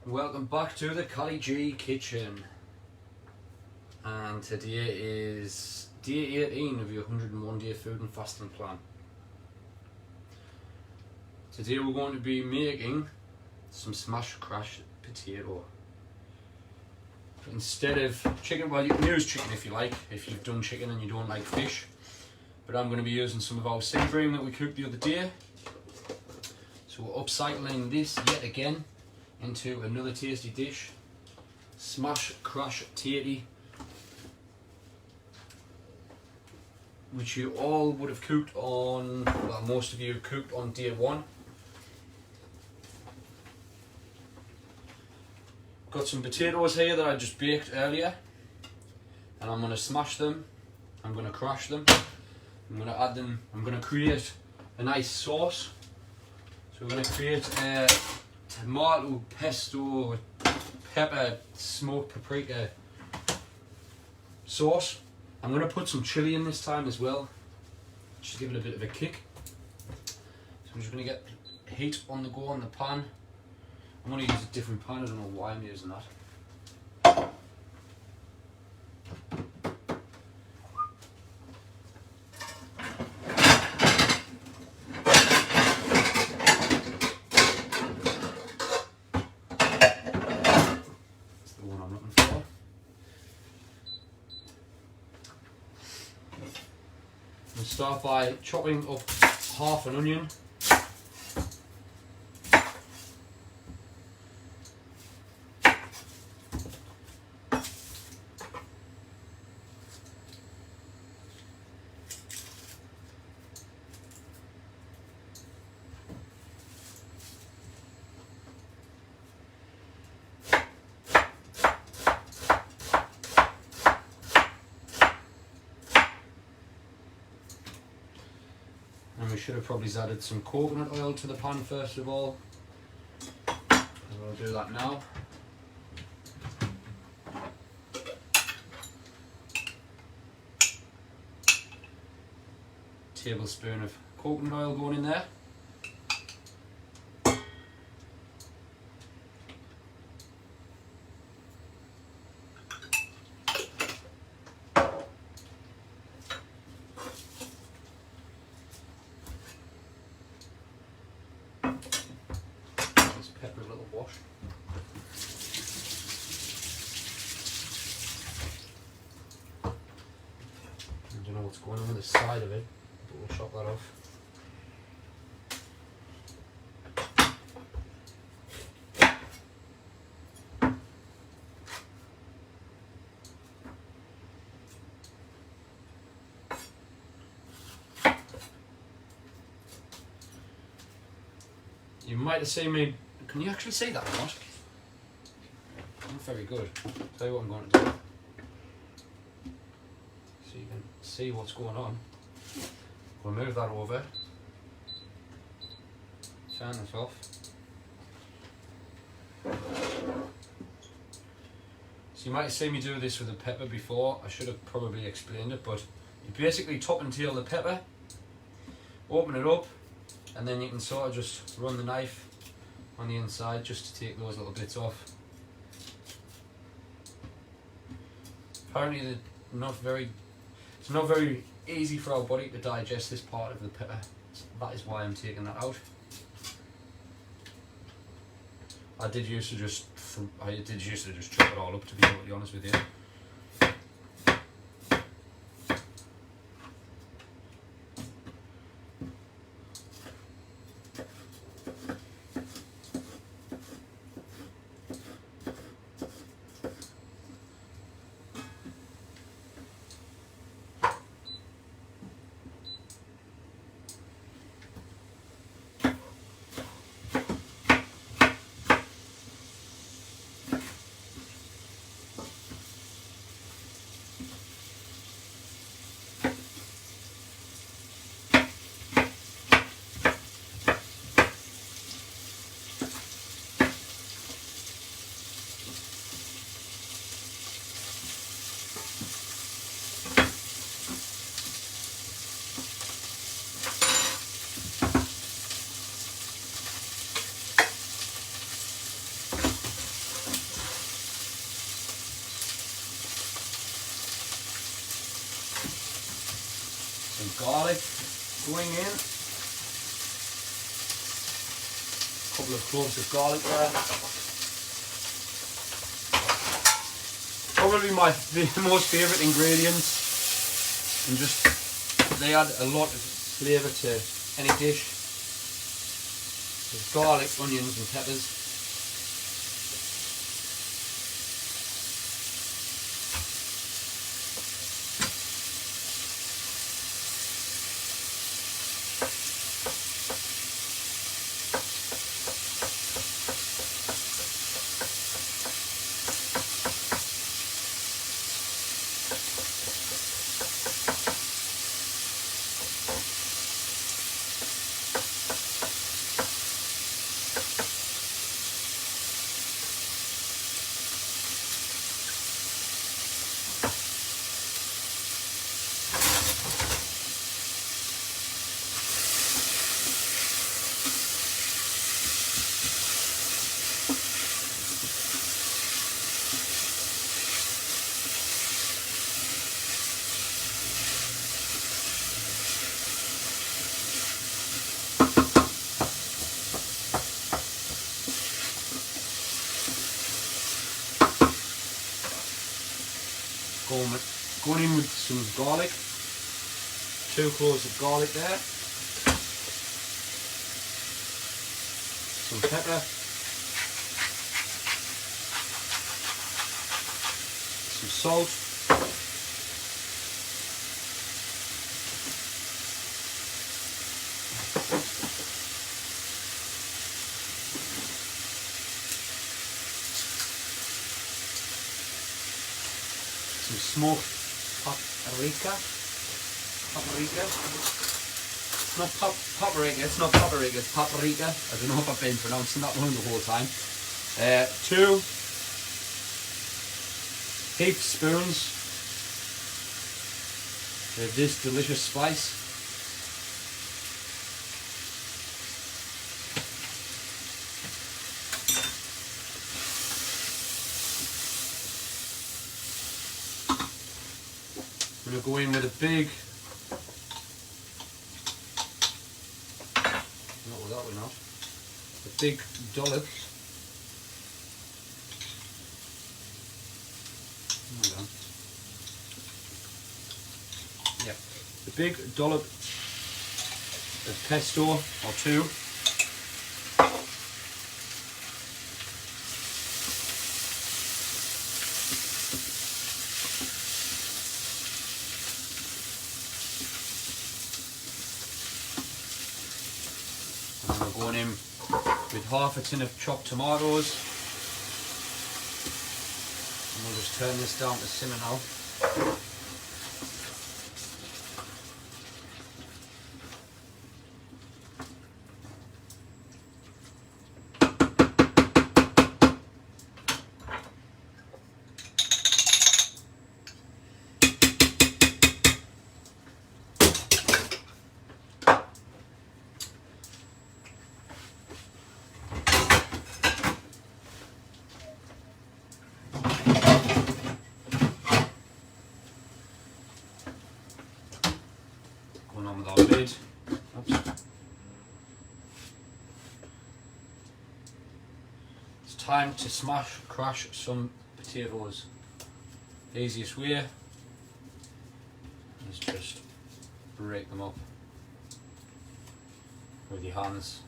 Welcome back to the Cali G Kitchen, and today is day 18 of your 101 day food and fasting plan. Today we're going to be making some smash crash potato. Instead of chicken, well, you can use chicken if you like, if you've done chicken and you don't like fish, but I'm going to be using some of our sea bream that we cooked the other day. So we're upcycling this yet again into another tasty dish, smash crash tatty, which you all would have cooked on, well, most of you cooked on day one. Got some potatoes here that I just baked earlier, and I'm going to smash them, I'm going to crash them, I'm going to add them, I'm going to create a nice sauce. So we're going to create a tomato, pesto, pepper, smoked paprika sauce. I'm going to put some chilli in this time as well, just to give it a bit of a kick. So I'm just going to get heat on the go on the pan. I'm going to use a different pan, I don't know why I'm using that. Start by chopping up half an onion. And we should have probably added some coconut oil to the pan first of all. We'll do that now. Tablespoon of coconut oil going in there. Pepper a little wash. I don't know what's going on with the side of it, but we'll chop that off. You might have seen me. Can you actually see that or not? Not very good. Tell you what I'm going to do. So you can see what's going on. We'll move that over. Turn this off. So you might have seen me do this with the pepper before. I should have probably explained it, but you basically top and tail the pepper, open it up, and then you can sort of just run the knife on the inside just to take those little bits off. Apparently it's not very easy for our body to digest this part of the pepper. So that is why I'm taking that out. I did used to just chop it all up, to be totally honest with you. garlic going in. A couple of cloves of garlic there. Probably my most favourite ingredients, and just they add a lot of flavour to any dish. There's garlic, onions and peppers. Going in with some garlic, 2 cloves of garlic there, some pepper, some salt, some smoked paprika. It's not paprika, it's paprika. I don't know if I've been pronouncing that one the whole time. 2 heaped spoons of this delicious spice. I'm going to go in with a big, not with that one not, a big dollop. Hold on. Yeah, a big dollop of pesto or 2. We're going in with half a tin of chopped tomatoes, and we'll just turn this down to simmer now. Going on with our lid. Oops. It's time to crash some potatoes. The easiest way is just break them up with your hands.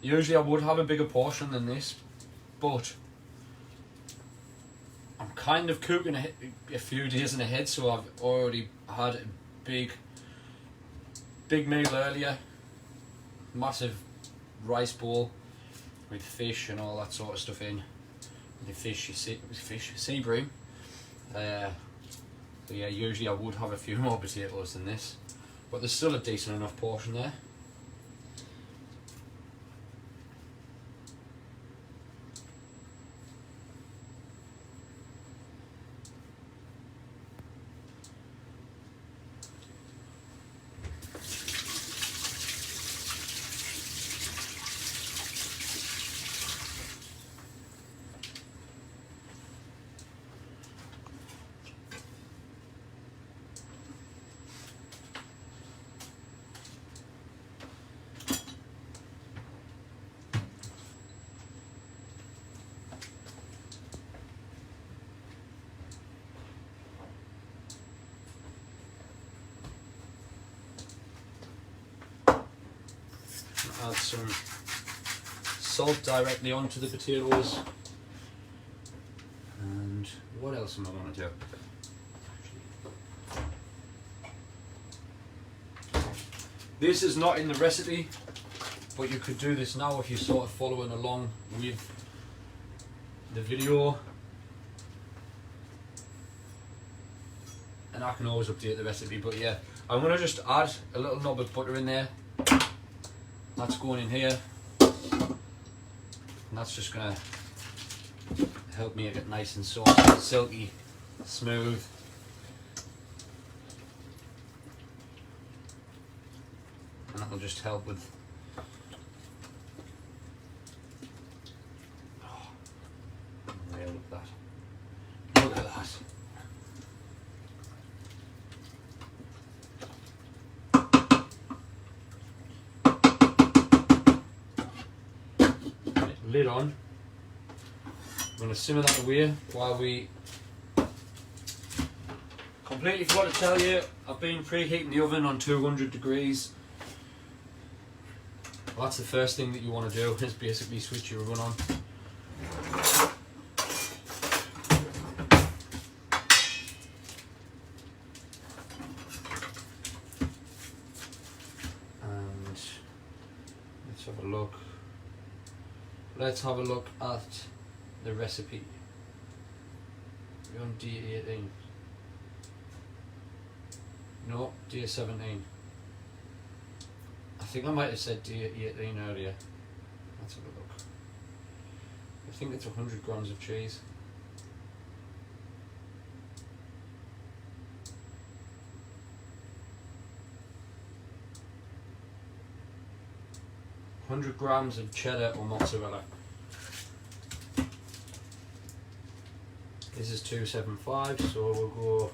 Usually I would have a bigger portion than this, but I'm kind of cooking a few days in ahead, so I've already had a big meal earlier, massive rice bowl with fish and all that sort of stuff in. The fish, sea bream. But yeah, usually I would have a few more potatoes than this, but there's still a decent enough portion there. add some salt directly onto the potatoes. And what else am I going to do? This is not in the recipe, but you could do this now if you're sort of following along with the video. And I can always update the recipe, but yeah, I'm going to just add a little knob of butter in there. That's going in here. And that's just going to help me get it nice and soft, silky, smooth. And that'll just help with look at that. Look at that. Lid on. I'm going to simmer that away while we... Completely forgot to tell you, I've been preheating the oven on 200 degrees. Well, that's the first thing that you want to do, is basically switch your oven on. And let's have a look. Let's have a look at the recipe. We're on day 18. No, day 17. I think I might have said day 18 earlier. Let's have a look. I think it's 100 grams of cheese. $100 grams of cheddar or mozzarella. This is 275, so we'll go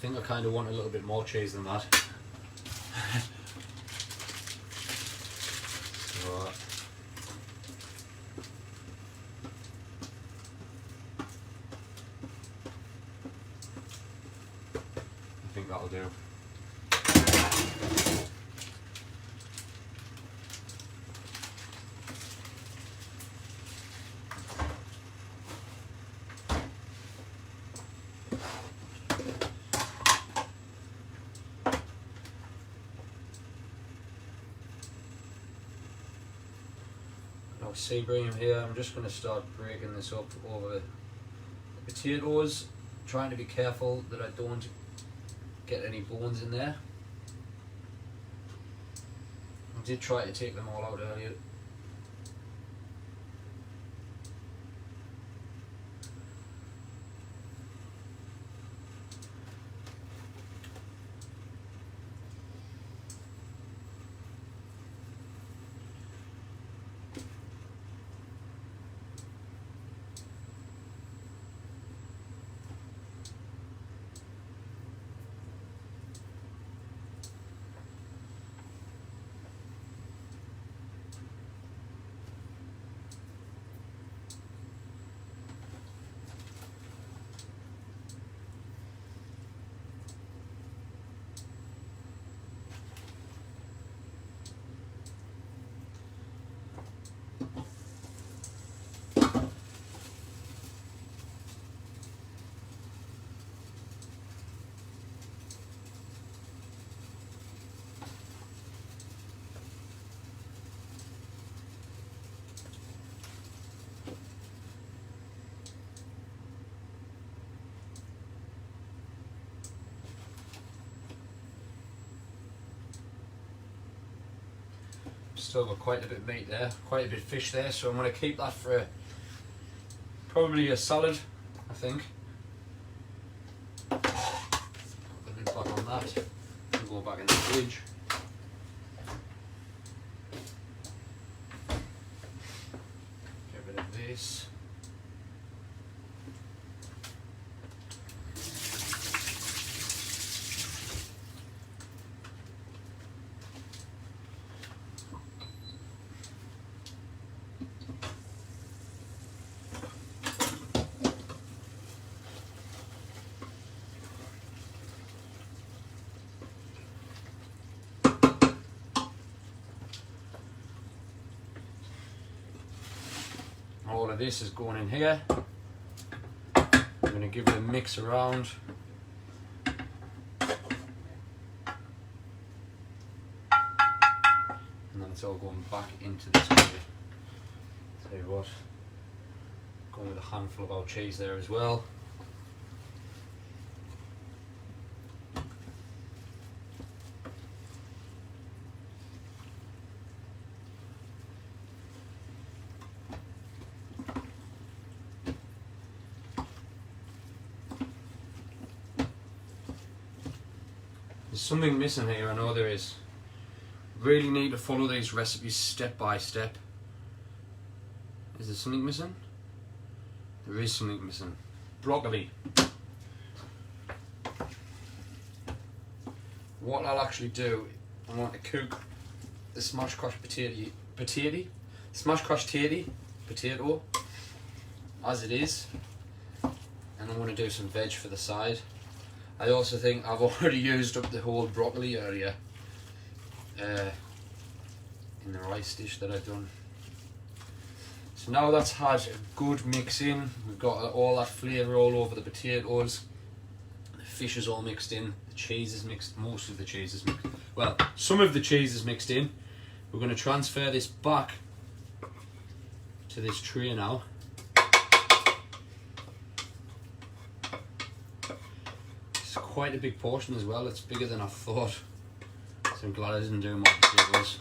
I think I kind of want a little bit more cheese than that. So, I think that'll do. Sebring here. I'm just going to start breaking this up over the potatoes, trying to be careful that I don't get any bones in there. I did try to take them all out earlier. still got quite a bit of meat there, quite a bit of fish there, so I'm going to keep that for probably a salad, I think. Put the lid back on that and go back in the fridge. Get rid of this. All of this is going in here. I'm going to give it a mix around. And then it's all going back into this gravy. Tell you what, going with a handful of our cheese there as well. There's something missing here, I know there is. Really need to follow these recipes step by step. Is there something missing? There is something missing. Broccoli. What I'll actually do, I want to cook the smash crushed potato as it is, and I'm going to do some veg for the side. I also think I've already used up the whole broccoli area in the rice dish that I've done. So now that's had a good mix in, we've got all that flavour all over the potatoes, the fish is all mixed in, the cheese is mixed, most of the cheese is mixed, well, some of the cheese is mixed in. We're going to transfer this back to this tray now. Quite a big portion as well, it's bigger than I thought, so I'm glad I didn't do more potatoes,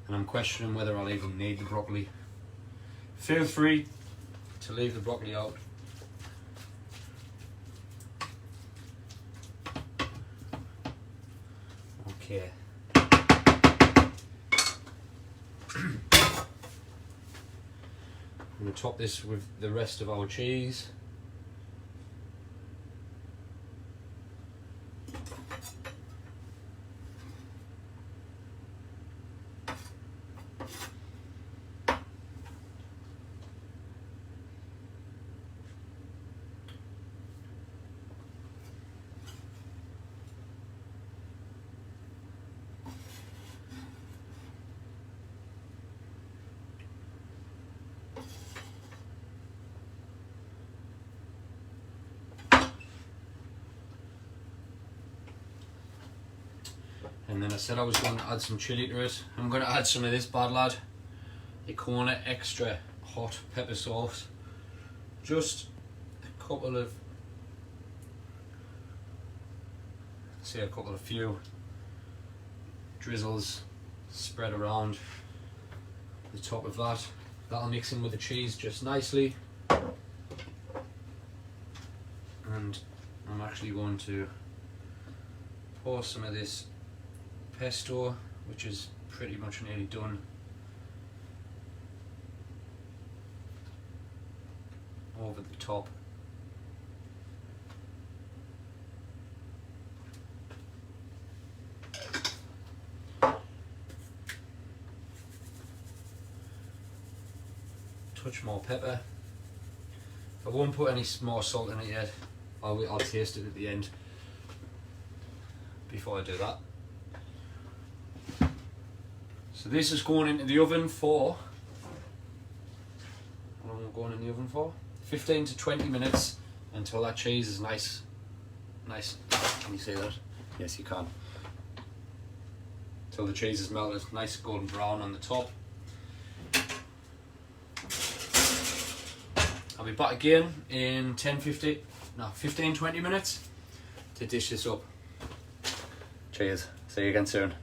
and I'm questioning whether I'll even need the broccoli. Feel free to leave the broccoli out. Okay. I'm going to top this with the rest of our cheese. And then I said I was going to add some chilli to it. I'm going to add some of this bad lad, Icona extra hot pepper sauce. Just a couple of, say a couple of few drizzles spread around the top of that. That'll mix in with the cheese just nicely. And I'm actually going to pour some of this pesto, which is pretty much nearly done, over the top. Touch more pepper. I won't put any more salt in it yet. I'll taste it at the end before I do that. So this is going into the oven for, how long am I going in the oven for? 15 to 20 minutes until that cheese is nice. Can you see that? Yes, you can. Until the cheese is melted, nice golden brown on the top. I'll be back again in 15-20 minutes to dish this up. Cheers. See you again soon.